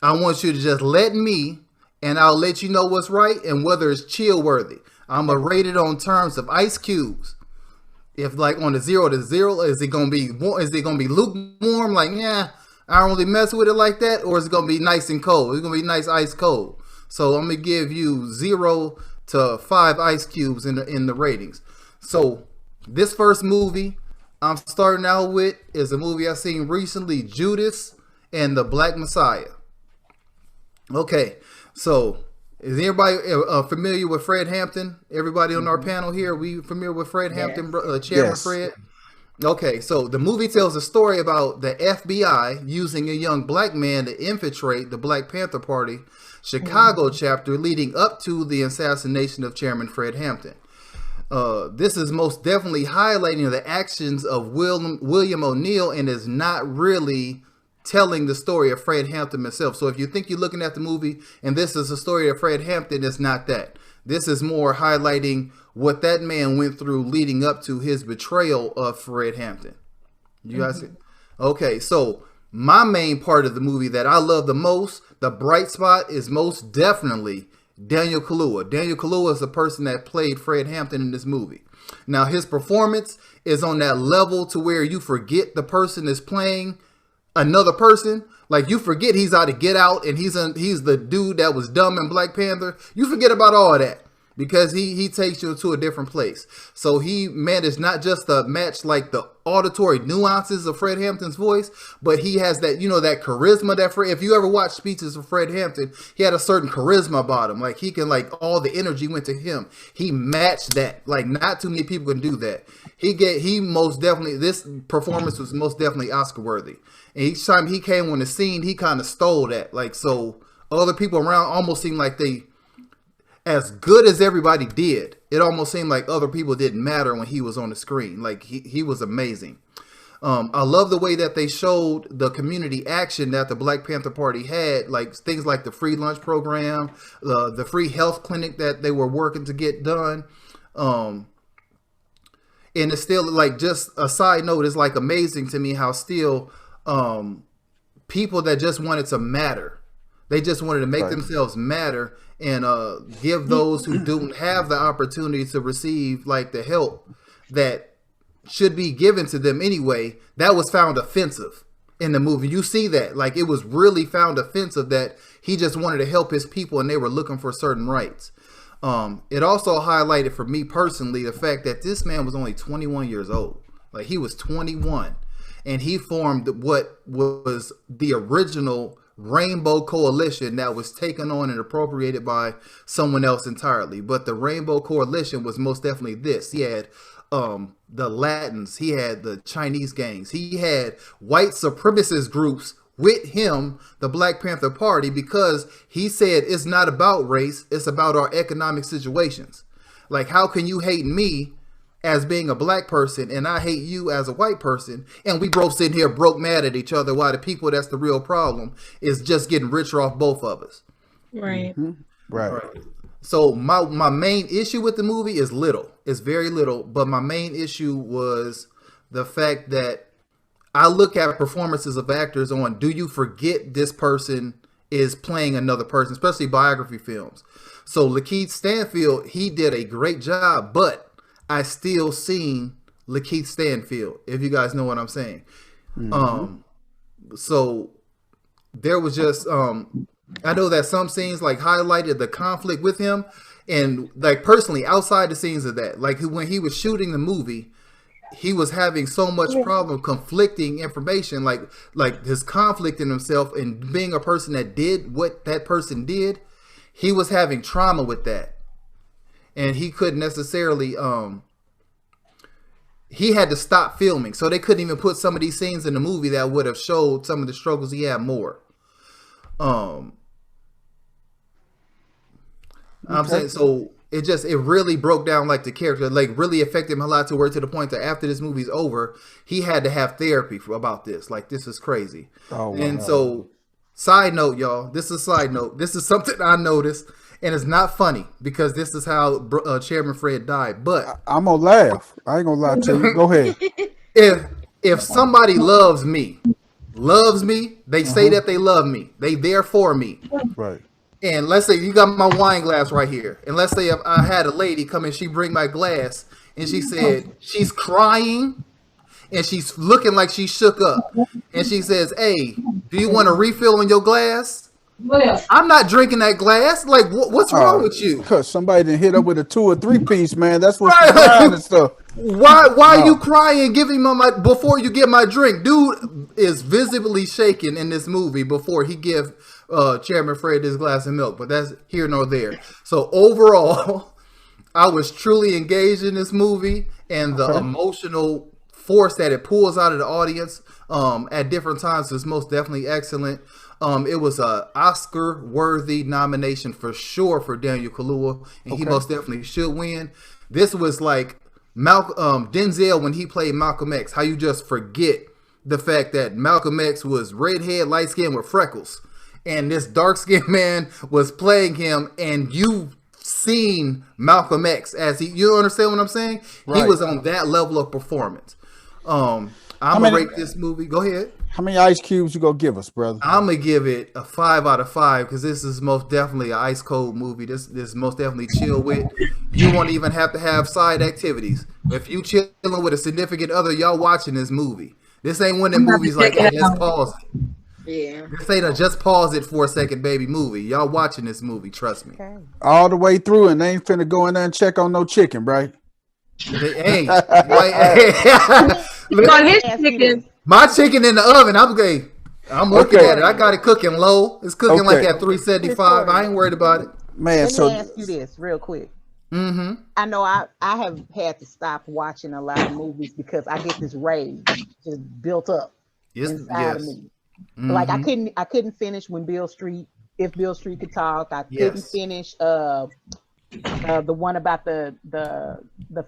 I want you to just let me, and I'll let you know what's right and whether it's chill worthy. I'm gonna rate it on terms of ice cubes. If like on a 0 to 0, is it gonna be lukewarm? Like, yeah, I don't really mess with it like that, or is it gonna be nice and cold? It's gonna be nice ice cold. So I'm gonna give you 0 to 5 ice cubes in the ratings. So this first movie I'm starting out with is a movie I seen recently, Judas and the Black Messiah. Okay, so is anybody familiar with Fred Hampton? Everybody on our panel here, we familiar with Fred Hampton, Chairman Yes. Fred? Okay, so the movie tells a story about the FBI using a young black man to infiltrate the Black Panther Party Chicago chapter leading up to the assassination of Chairman Fred Hampton. This is most definitely highlighting the actions of William O'Neill and is not really telling the story of Fred Hampton himself. So if you think you're looking at the movie and this is a story of Fred Hampton, it's not that. This is more highlighting what that man went through leading up to his betrayal of Fred Hampton. You guys see? Okay, so my main part of the movie that I love the most, the bright spot, is most definitely Daniel Kaluuya. Daniel Kaluuya is the person that played Fred Hampton in this movie. Now, his performance is on that level to where you forget the person is playing another person. Like, you forget he's out to Get Out and he's the dude that was dumb in Black Panther. You forget about all of that because he takes you to a different place. So he managed not just to match like the auditory nuances of Fred Hampton's voice, but he has that, you know, that charisma that Fred, if you ever watch speeches of Fred Hampton, he had a certain charisma about him. Like, he can, like, all the energy went to him. He matched that. Like, not too many people can do that. He most definitely, this performance was most definitely Oscar worthy. And each time he came on the scene, he kind of stole that. Like, so other people around almost seemed like they, as good as everybody did, it almost seemed like other people didn't matter when he was on the screen. Like, he was amazing. I love the way that they showed the community action that the Black Panther Party had, like things like the free lunch program, the free health clinic that they were working to get done. And it's still, like, just a side note, it's like amazing to me how still people that just wanted to matter, they just wanted to make themselves matter and give those who don't have the opportunity to receive like the help that should be given to them anyway. That was found offensive in the movie. You see that, like, it was really found offensive that he just wanted to help his people and they were looking for certain rights. It also highlighted for me personally the fact that this man was only 21 years old. Like, he was 21 and he formed what was the original Rainbow Coalition that was taken on and appropriated by someone else entirely. But the Rainbow Coalition was most definitely this. He had the Latins, he had the Chinese gangs, he had white supremacist groups with him, the Black Panther Party, because he said it's not about race, it's about our economic situations. Like, how can you hate me as being a black person and I hate you as a white person, and we both sitting here broke mad at each other while the people that's the real problem is just getting richer off both of us. Right. Mm-hmm. Right. So my main issue with the movie is little. It's very little, but my main issue was the fact that I look at performances of actors on, do you forget this person is playing another person, especially biography films. So Lakeith Stanfield, he did a great job, but I still seen Lakeith Stanfield, if you guys know what I'm saying. So there was just, I know that some scenes like highlighted the conflict with him, and like personally outside the scenes of that, like when he was shooting the movie, he was having so much problem conflicting information, like his conflict in himself and being a person that did what that person did. He was having trauma with that, and he couldn't necessarily he had to stop filming, so they couldn't even put some of these scenes in the movie that would have showed some of the struggles he had more. I'm saying, so it really broke down like the character, like really affected him a lot to the point that after this movie's over, he had to have therapy about this. Like, this is crazy. And so, side note, y'all, this is a side note. This is something I noticed, and it's not funny because this is how Chairman Fred died. But I'm gonna laugh. I ain't gonna lie to you. Go ahead. If somebody loves me, they say that they love me. They there for me. Right. And let's say you got my wine glass right here. And let's say if I had a lady come and she bring my glass and she said she's crying and she's looking like she shook up. And she says, "Hey, do you want a refill on your glass?" I'm not drinking that glass. Like, what's wrong with you? Because somebody didn't hit up with a 2 or 3 piece, man. That's what's crying and stuff. Why are you crying giving me my before you get my drink? Dude is visibly shaking in this movie before he give Chairman Fred this glass of milk, but that's here nor there. So overall, I was truly engaged in this movie, and the emotional force that it pulls out of the audience at different times is most definitely excellent. It was a Oscar-worthy nomination for sure for Daniel Kaluuya, and he most definitely should win. This was like Denzel when he played Malcolm X. How you just forget the fact that Malcolm X was redhead, light skin with freckles, and this dark skinned man was playing him, and you've seen Malcolm X as you understand what I'm saying? Right. He was on that level of performance. I'm gonna rate this movie. Go ahead. How many ice cubes you gonna give us, brother? I'm gonna give it a 5 out of 5 because this is most definitely an ice cold movie. This is most definitely chill with. You won't even have to have side activities. If you chilling with a significant other, y'all watching this movie. This ain't one of them movies like just pause it. Yeah. This ain't a just pause it for a second, baby movie. Y'all watching this movie, trust me. All the way through, and they ain't finna go in there and check on no chicken, right? They ain't. Like, On his Ask you chicken, my chicken in the oven. I'm looking Okay. at it. I got it cooking low. It's cooking like Okay. at 375. I ain't worried about it. Man, Let so me ask you this real quick. Mm-hmm. I know I have had to stop watching a lot of movies because I get this rage just built up Yes. inside of Yes. me. Like Mhm. I couldn't finish when Bill Street, if Bill Street could talk. I couldn't Yes. finish the one about the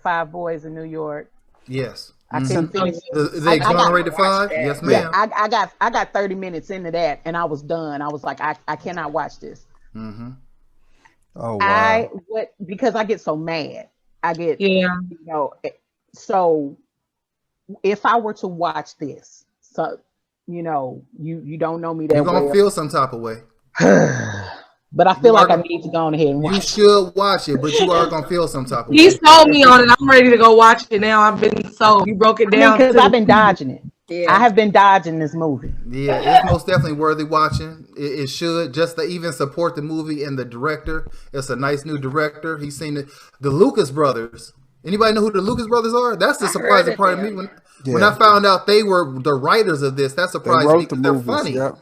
five boys in New York. Yes. I Mhm. couldn't finish. Is I it got- exonerated 5? that. Yes, Yeah, ma'am. I got 30 minutes into that and I was done. I was like, I cannot watch this. Mm-hmm. oh wow. Because I get so mad. I get yeah. you know, so if I were to watch this, so you know, you don't know me that You're gonna well, feel some type of way. but I feel You like are I need to go on ahead and You watch. should watch it, but you are gonna feel some type of He way. sold me on it. I'm ready to go watch it now. I've been sold. You broke it I mean, down. because to I've been dodging it. Yeah. I have been dodging this movie. Yeah, it's most definitely worthy watching. It should just to even support the movie and the director. It's a nice new director. He's seen the Lucas brothers. Anybody know who the Lucas brothers are? That's the I heard surprising of part of me them. when Yeah. I found out they were the writers of this. That They surprised me wrote the because they're movies. funny. Yeah.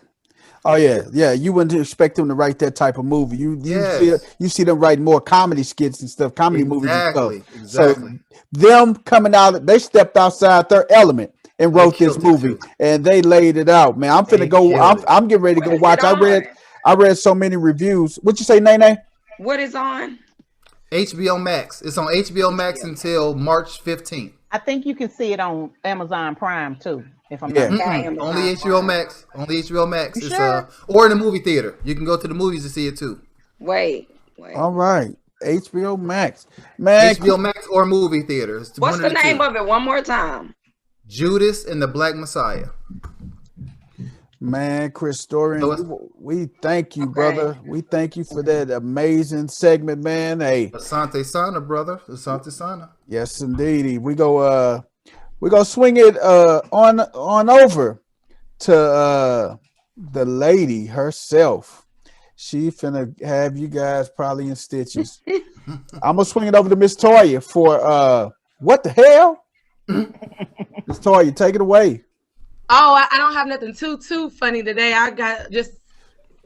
Oh yeah. You wouldn't expect them to write that type of movie. Yes. You see them writing more comedy skits and stuff, comedy movies and Exactly. stuff. Exactly. So them coming out, they stepped outside their element and wrote this killed it, movie, too. and they laid it out. Man, I'm They finna go. killed it. I'm getting ready to go What is watch. it I read so many reviews. What you say, Nene? What is on? HBO Max. It's on HBO Max until March 15th. I think you can see it on Amazon Prime too, if I'm Yeah. not mistaken. Amazon Only HBO Prime. Max. Only HBO Max. You It's sure? or in the movie theater. You can go to the movies to see it too. Wait. All right, HBO Max. Man, HBO Max or movie theater. It's What's one the of name two. of it? One more time. Judas and the Black Messiah. Man, Chris Storian, So it's- we thank you, Okay. brother. We thank you for that amazing segment, man. Hey, Asante Sana, brother. Asante Sana. yes, indeedy. We go swing it on over to the lady herself. She finna have you guys probably in stitches. I'm gonna swing it over to Miss Toya for what the hell? Miss Toya, take it away. Oh, I don't have nothing too funny today. I got just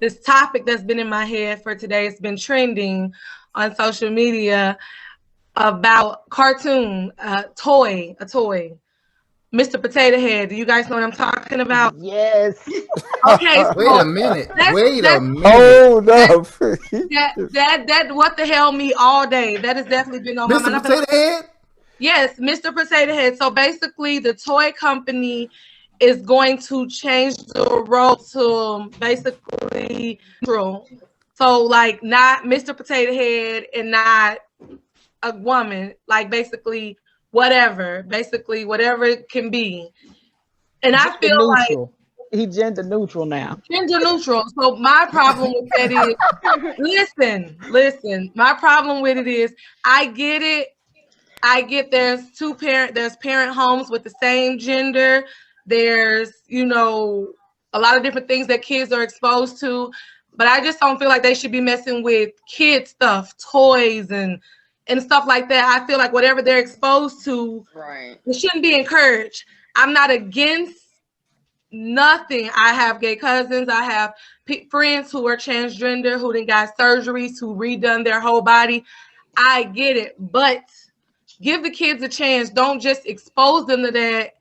this topic that's been in my head for today. It's been trending on social media about cartoon, a toy. Mr. Potato Head. Do you guys know what I'm talking about? Yes. Okay, Wait so a minute. that's- Wait a that's- minute. Hold up. that what the hell me all day. That has definitely been on my mind. Mr. I've been- Potato Head? Yes, Mr. Potato Head. So basically, the toy company is going to change the role to basically neutral. So like not Mr. Potato Head and not a woman. Like basically whatever it can be. And I Gender feel like neutral. He gender neutral now. gender neutral. So my problem with that is, listen. My problem with it is, I get it. There's parent homes with the same gender. There's, a lot of different things that kids are exposed to, but I just don't feel like they should be messing with kid stuff, toys and stuff like that. I feel like whatever they're exposed to, Right. it shouldn't be encouraged. I'm not against nothing. I have gay cousins. I have friends who are transgender, who then got surgeries, who redone their whole body. I get it, but give the kids a chance. Don't just expose them to that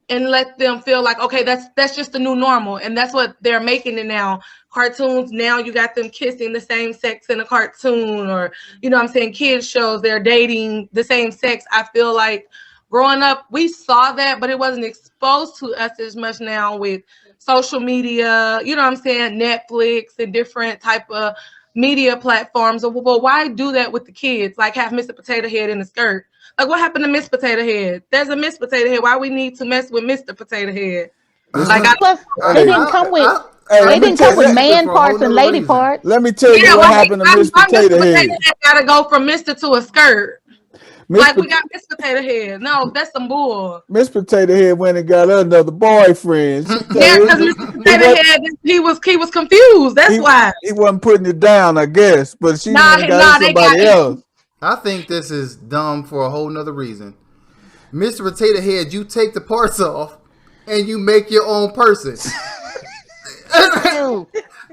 and let them feel like, okay, that's just the new normal, and that's what they're making it now. Cartoons now, you got them kissing the same sex in a cartoon, or you know what I'm saying, kids shows, they're dating the same sex. I feel like growing up we saw that, but it wasn't exposed to us as much now with social media, you know what I'm saying, Netflix and different type of media platforms. Well, why do that with the kids? Like have Mr. Potato Head in the skirt. Like what happened to Miss Potato Head? There's a Miss Potato Head. Why we need to mess with Mr. Potato Head? Like Plus, they didn't come with they didn't come with man parts and lady parts. Let me tell you what happened to Miss Potato Head. Gotta go from Mr. to a skirt. Miss Like we got Miss Potato Head. No, that's some bull. Miss Potato Head went and got another boyfriend. Yeah, because Mr. Potato Head, he was confused. That's why he wasn't putting it down, I guess. But she Nah, went and got somebody else. I think this is dumb for a whole nother reason. Mr. Potato Head, you take the parts off and you make your own person.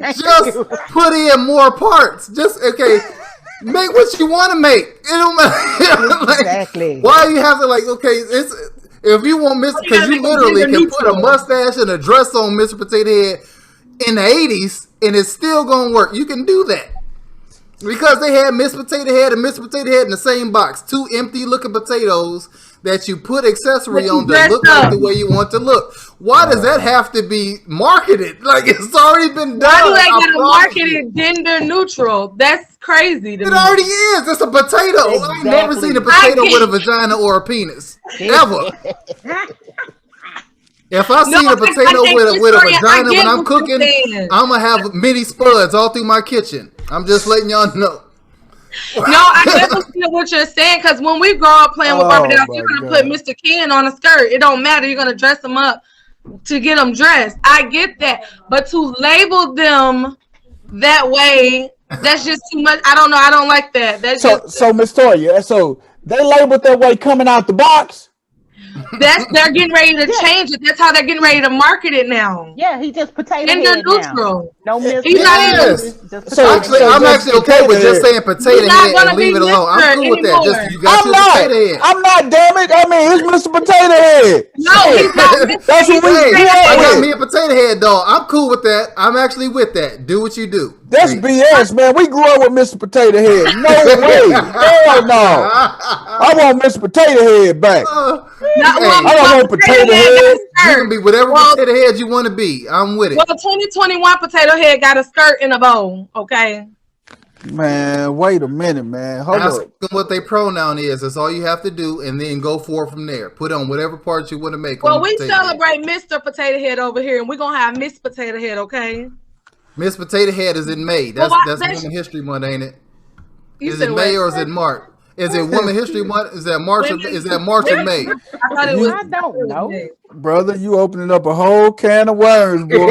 Just put in more parts. Just okay. Make what you want to make. It don't matter. Like, Exactly. why you have to like? Okay, it's if you want Mr. Because you literally can put a mustache and a dress on Mr. Potato Head in the 80s and it's still gonna work. You can do that. Because they had Miss Potato Head and Mr. Potato Head in the same box. Two empty looking potatoes that you put accessory on to look like the way you want to look. Why does that have to be marketed? Like it's already been done. why do they gotta market it gender neutral? That's crazy to It me. already is. It's a potato. I've never seen a potato with a vagina or a penis. Ever. If I see a potato with a vagina when I'm cooking, I'm going to have mini spuds all through my kitchen. I'm just letting y'all know. No, I never see what you're saying, because when we grow up playing with Barbie dolls, you're going to put Mr. Ken on a skirt. It don't matter. You're going to dress them up to get them dressed. I get that. But to label them that way, that's just too much. I don't know. I don't like that. That's So Miss Toya, so they labeled that way coming out the box? they're getting ready to change it. That's how they're getting ready to market it now. Yeah, he just potato Gender head now. neutral. No miss. He's not Yes. Just So- Actually, so I'm just actually okay with just saying He's potato not head gonna and leave be it alone. I'm Mr. cool with that. anymore. Just you got I'm your not. potato head. I'm not, damn it. I mean, it's Mr. Potato Head. No, he's not. That's what we Hey, grew I up got with. me a potato head dog. I'm cool with that. I'm actually with that. Do what you do. That's Hey. BS, man. We grew up with Mr. Potato Head. No way. Hell no. I want Mr. Potato Head back. Not Hey, one I don't want potato head. You can be whatever potato head you want to be. I'm with it. Well, 2021 Potato Head got a skirt and a bow. Okay. Man, wait a minute, man. Hold Ask up. them what their pronoun is. That's all you have to do, and then go forward from there. Put on whatever parts you want to make. Well, on the we potato head. celebrate Mr. Potato Head over here, and we're gonna have Miss Potato Head. Okay. Miss Potato Head is in May. Well, That's why- Women History Month, ain't it? You Is said it May what? or is it March? Is it Women History Month? Is that March? Or, is that March or May? I thought it was. I don't know. Brother, you opening up a whole can of worms, boy.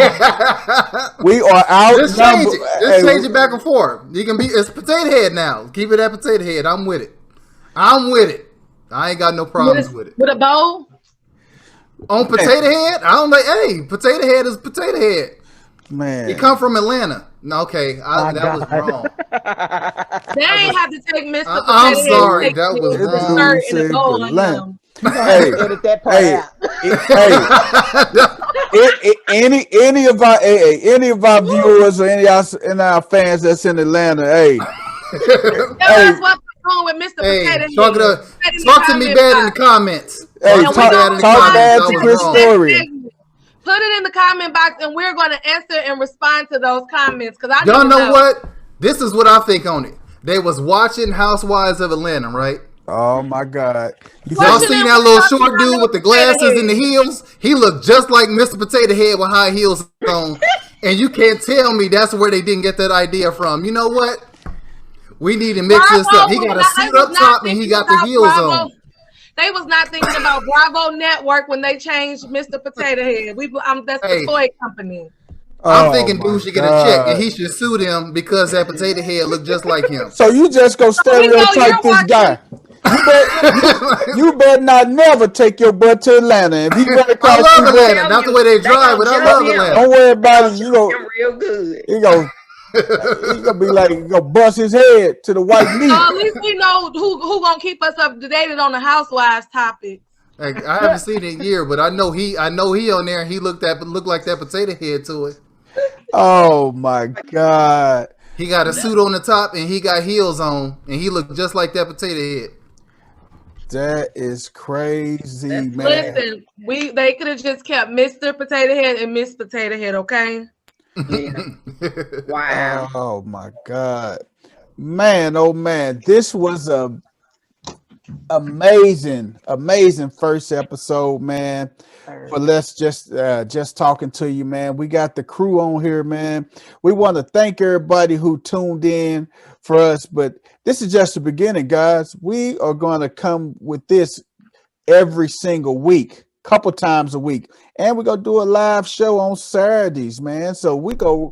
We are out. Just change it. Just change it back and forth. You can be. It's Potato Head now. Keep it at Potato Head. I'm with it. I'm with it. I ain't got no problems with it. With a bow. On Potato Head, I don't like. Hey, Potato Head is Potato Head. Man. It come from Atlanta. No, okay, that was wrong. They ain't have to take Mr. Potato I'm Head. sorry, Take that was the wrong. skirt and Said the bow on Atlanta. them. Hey, Edit that part hey, hey, any of our viewers or any of our fans that's in Atlanta, hey, That's what's wrong with Mr. Hey, Potato talk, Head. talk to me bad in the comments. hey, Talk to me talk, bad in the talk comments. bad That to was Chris wrong. Story. Put it in the comment box, and we're going to answer and respond to those comments. Because I Y'all need to know what? This is what I think on it. They was watching Housewives of Atlanta, right? Oh my God! You Y'all said- seen that little short dude with the glasses and the heels? He looked just like Mr. Potato Head with high heels on. And you can't tell me that's where they didn't get that idea from. You know what? We need to mix this up. He got a suit up top and he got the heels on. They was not thinking about Bravo Network when they changed Mr. Potato Head. That's Hey. the toy company. I'm Oh thinking my dude should get a God. check and he should sue them because that potato head looked just like him. So you just go stereotype you're this guy. You better not never take your butt to Atlanta. If he run I across love you, Atlanta. Not the way they drive, but I love Atlanta. don't worry about it. You go, I'm real good. he gonna be like, he gonna bust his head to the white meat. So at least we know who gonna keep us up to date on the Housewives topic. Like, I haven't seen it in a year, but I know he on there and he looked like that potato head to it. Oh my God. He got a suit on the top and he got heels on and he looked just like that potato head. That is crazy, man. Listen, they could have just kept Mr. Potato Head and Miss Potato Head, okay? Wow. Oh my God. Man, oh man. This was a amazing first episode, man. For let's just talking to you, man. We got the crew on here, man. We want to thank everybody who tuned in for us, but this is just the beginning, guys. We are going to come with this every single week, couple times a week, and we're gonna do a live show on Saturdays, man. So we gonna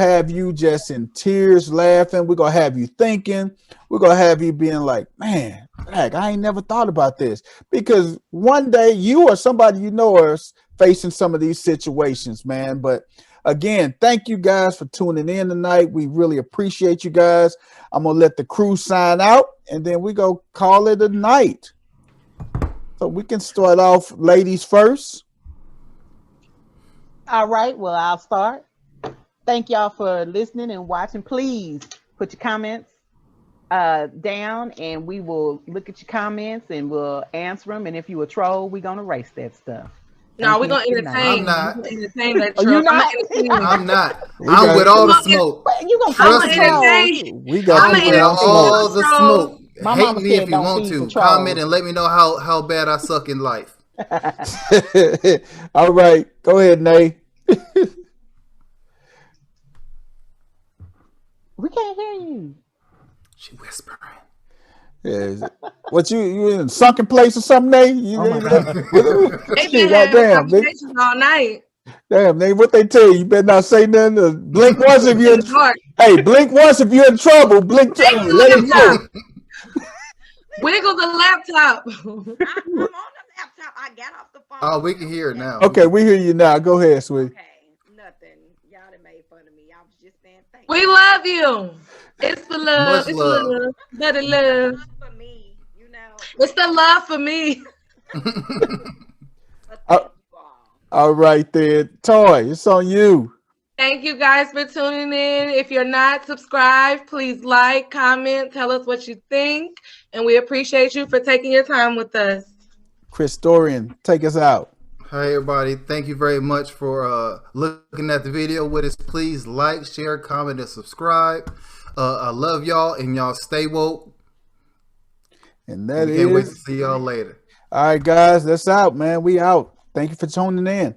have you just in tears, laughing. We're gonna have you thinking. We're gonna have you being like, man, heck, I ain't never thought about this, because one day you or somebody you know are facing some of these situations, man. But again, thank you guys for tuning in tonight. We really appreciate you guys. I'm gonna let the crew sign out, and then we go call it a night. So we can start off, ladies first. All right, well, I'll start. Thank y'all for listening and watching. Please put your comments down, and we will look at your comments and we'll answer them. And if you a troll, we're gonna erase that stuff. No, we're gonna entertain. I'm not. We're gonna entertain that Oh, troll. you're not? I'm not. We I'm got- with all the smoke. You gonna Trust put me. entertain. We got I'm I'ma people with on entertain smoke. all the trolls. smoke. My Hate mama me said if you don't want feed to. the trolls. Comment and let me know how bad I suck in life. All right, go ahead, Nay. We can't hear you. She whispering. Yeah, what you in a sunken place or something, Nay? You, Oh my God. They been having goddamn, they, conversations all night. damn, Nay, what they tell you? You better not say nothing. Blink once if you're In the dark. hey, blink once if you're in trouble. Blink twice. Hey, Let him know. laptop. Wiggle the laptop. I'm on the laptop. I got off the phone. Oh, we can hear it now. Okay, we hear you now. Go ahead, sweetie. Okay, nothing. Y'all done made fun of me. I was just saying thank We you. love you. It's the love. Much It's love. the love. Better love. For me, you know. It's the love for me. But Uh, thank you all. All right, then. Toy, it's on you. Thank you guys for tuning in. If you're not subscribed, please like, comment, tell us what you think. And we appreciate you for taking your time with us. Chris Dorian, take us out. Hi everybody, thank you very much for looking at the video with us. Please like, share, comment, and subscribe. I love y'all, and y'all stay woke. And that Can't wait to is see y'all later. all right, guys. That's out, man. We out. Thank you for tuning in.